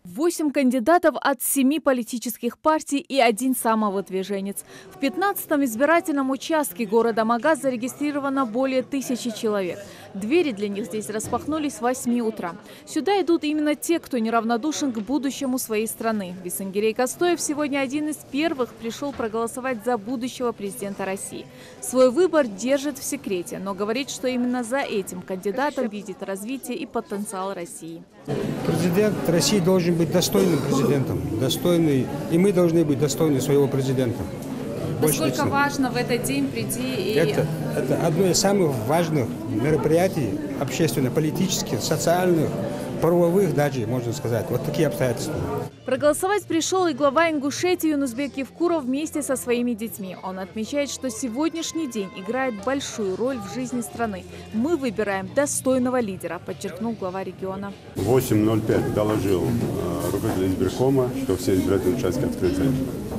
8 кандидатов от 7 политических партий и 1 самовыдвиженец. В 15-м избирательном участке города Магаз зарегистрировано более 1000 человек. Двери для них здесь распахнулись с 8 утра. Сюда идут именно те, кто неравнодушен к будущему своей страны. Бисангирей Костоев сегодня один из первых пришел проголосовать за будущего президента России. Свой выбор держит в секрете, но говорит, что именно за этим кандидатом видит развитие и потенциал России. Президент России должен быть достойным президентом, достойный, и мы должны быть достойны своего президента. Насколько важно в этот день прийти и... Это одно из самых важных мероприятий общественно-политических, социальных, правовых даже, можно сказать. Вот такие обстоятельства. Проголосовать пришел и глава Ингушетии Юнусбек Евкуров вместе со своими детьми. Он отмечает, что сегодняшний день играет большую роль в жизни страны. Мы выбираем достойного лидера, подчеркнул глава региона. В 8:05 доложил руководитель избиркома, что все избирательные участки открыты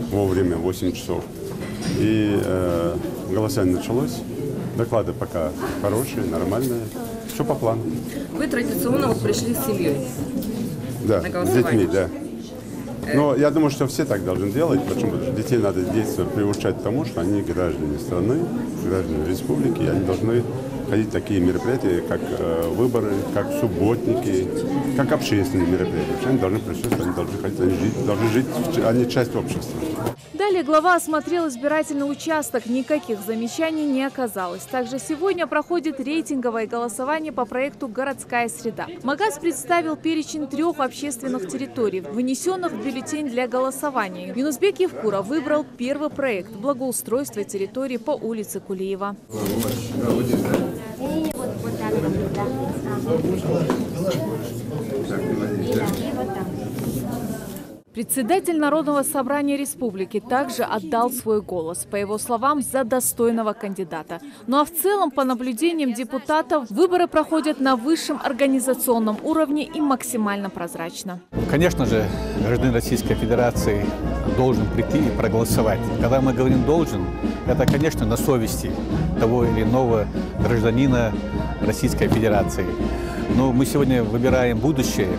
вовремя, 8 часов. И голосование началось. Доклады пока хорошие, нормальные. Все по плану. Вы традиционно пришли с семьей? Да, с детьми, да. Но я думаю, что все так должны делать. Почему? Потому что детей надо приучать к тому, что они граждане страны, граждане республики, и они должны ходить в такие мероприятия, как выборы, как субботники, как общественные мероприятия. Они должны присутствовать, они должны ходить, они должны жить, они часть общества. Далее глава осмотрел избирательный участок. Никаких замечаний не оказалось. Также сегодня проходит рейтинговое голосование по проекту «Городская среда». Магаз представил перечень 3 общественных территорий, внесенных в бюллетень для голосования. Юнусбек Евкуров выбрал первый проект – благоустройство территории по улице Кулиева. Председатель Народного собрания республики также отдал свой голос, по его словам, за достойного кандидата. Ну а в целом, по наблюдениям депутатов, выборы проходят на высшем организационном уровне и максимально прозрачно. Конечно же, гражданин Российской Федерации должен прийти и проголосовать. Когда мы говорим «должен», это, конечно, на совести того или иного гражданина Российской Федерации. Но мы сегодня выбираем будущее,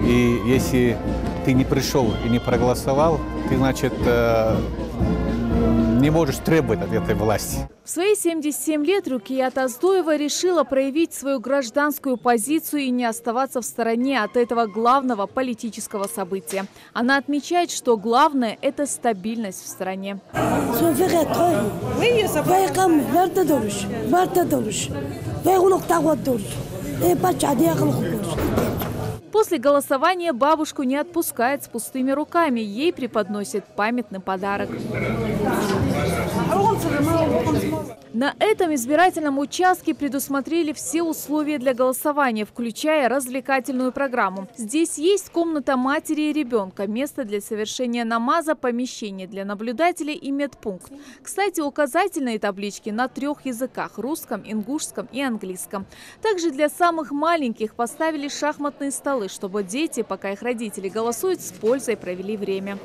и если ты не пришел и не проголосовал, ты, значит, не можешь требовать от этой власти. В свои 77 лет Рукият Аздоева решила проявить свою гражданскую позицию и не оставаться в стороне от этого главного политического события. Она отмечает, что главное – это стабильность в стране. После голосования бабушку не отпускает с пустыми руками. Ей преподносит памятный подарок. На этом избирательном участке предусмотрели все условия для голосования, включая развлекательную программу. Здесь есть комната матери и ребенка, место для совершения намаза, помещение для наблюдателей и медпункт. Кстати, указательные таблички на 3 языках – русском, ингушском и английском. Также для самых маленьких поставили шахматные столы, чтобы дети, пока их родители голосуют, с пользой провели время.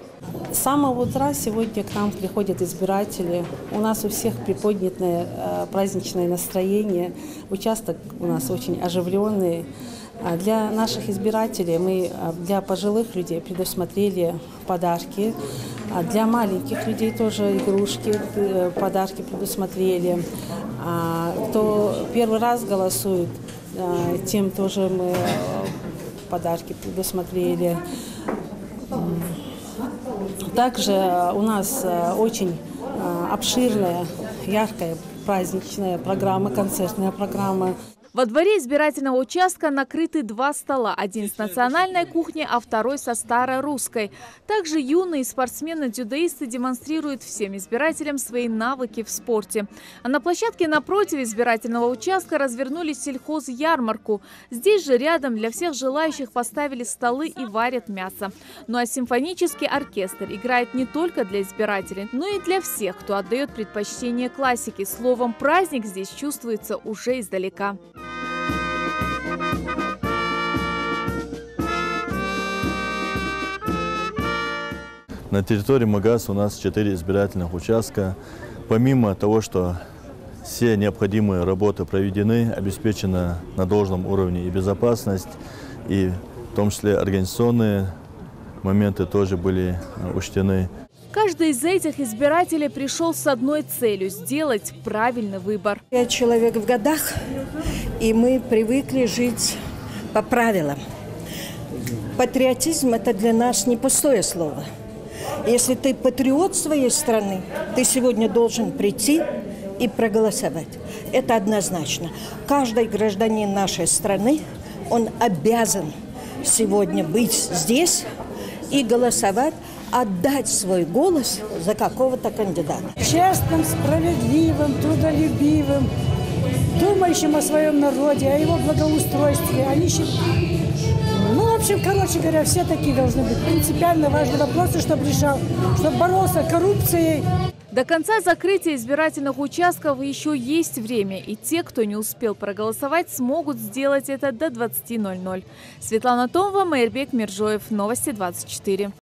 С самого утра сегодня к нам приходят избиратели. У нас у всех приподнятое праздничное настроение. Участок у нас очень оживленный. Для наших избирателей мы для пожилых людей предусмотрели подарки. Для маленьких людей тоже игрушки, подарки предусмотрели. Кто первый раз голосует, тем тоже мы подарки предусмотрели. Также у нас очень обширная, яркая праздничная программа, концертная программа. Во дворе избирательного участка накрыты 2 стола. Один с национальной кухней, а второй со старорусской. Также юные спортсмены-дзюдоисты демонстрируют всем избирателям свои навыки в спорте. А на площадке напротив избирательного участка развернули сельхозярмарку. Здесь же рядом для всех желающих поставили столы и варят мясо. Ну а симфонический оркестр играет не только для избирателей, но и для всех, кто отдает предпочтение классике. Словом, праздник здесь чувствуется уже издалека. На территории Магаз у нас 4 избирательных участка. Помимо того, что все необходимые работы проведены, обеспечена на должном уровне и безопасность, и в том числе организационные моменты тоже были учтены. Каждый из этих избирателей пришел с одной целью – сделать правильный выбор. Я человек в годах, и мы привыкли жить по правилам. Патриотизм – это для нас не пустое слово. Если ты патриот своей страны, ты сегодня должен прийти и проголосовать. Это однозначно. Каждый гражданин нашей страны, он обязан сегодня быть здесь и голосовать, отдать свой голос за какого-то кандидата. Честным, справедливым, трудолюбивым, думающим о своем народе, о его благоустройстве. В общем, короче говоря, все такие должны быть. Принципиально важные вопросы, чтобы решал, чтобы боролся с коррупцией. До конца закрытия избирательных участков еще есть время, и те, кто не успел проголосовать, смогут сделать это до 20:00. Светлана Томова, Майрбек Миржоев. Новости 24.